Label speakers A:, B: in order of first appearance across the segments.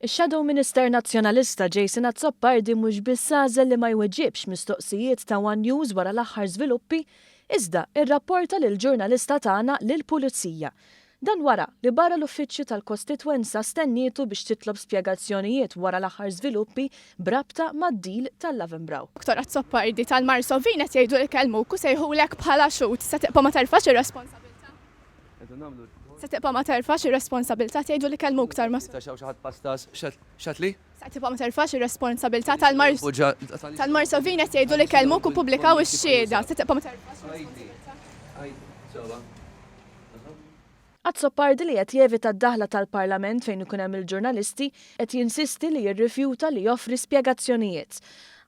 A: Ix-Shadow Minister Nazzjonalista Jason Azzopardi mhux biss għażel li ma jweġġibx mistoqsijiet ta' One News wara l-aħħar żviluppi, iżda irrapporta lil ġurnalista tagħna lill-Pulizija. Dan wara li barra l-uffiċċju tal-Kostitwenza stennietu biex titlob spjegazzjonijiet wara l-aħħar żviluppi brabta mad-deal tal-Lavenbraw.
B: Dr. Azzopardi tal-Marsovin qed jgħidu li kellmuk u sejħulek bħala xut se tibqa' ma terfax ir-responsabilità. Se tibqa' ma terfax ir-responsabilità tgħidu li kellmuk tal-Marsovin.
C: Taxaw xi ħadd pastas xatli?
B: Se tibqa' ma terfax ir-responsabilità tal-Marsovin qed jgħidu li kellmuk u pubblikaw ix-xhieda. Se tibqa' ma terfax ir-responsabilità.
A: Azzopardi li qed jevita d-daħla tal-Parlament fejn ikun hemm il-ġurnalisti qed jinsisti li jirrifjuta li joffri spjegazzjonijiet.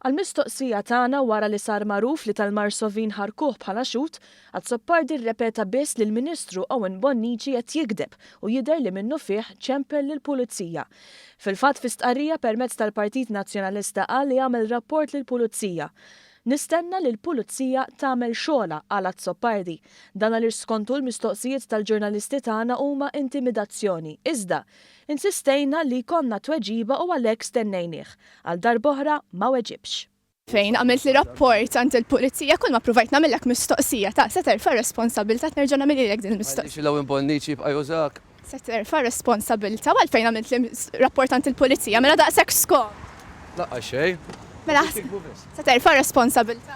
A: Għal-mistoqsija tagħna wara li sar magħruf li tal-Marsovin ħarkuh bħala xut, Azzopardi rrepeta biss li l-Ministru Owen Bonnici qed jikdeb u jidher li minnu fih ċempel lill-Pulizija. Fil-fatt fi stqarrija permezz tal-Partit Nazzjonalista qal li jagħmel rapport lill-Pulizija. Nistenna li l-Pulizija tagħmel xogħla għal Azzopardi. Dan għaliex skontu l-mistoqsijiet tal-ġurnalisti tagħna huma intimidazzjoni. Iżda, insistejna li konna tweġiba u għalhekk stennejnieh. Għal darb'oħra ma weġibx.
B: Fejn għamilt li rapport għand il-Pulizija kull ma provajt nagħmilek mistoqsija ta' se terfa' responsabilità nerġa' nagħmilek din il-mistoqsija.
C: Xi Owen Bonnici jibqa' jużak.
B: Se terfa' responsabilità għalfejn għamilt li rapport għand il-Pulizija mela daqshekk skont.
C: Laqqa xejn.
B: Mela se terfa' responsabilità.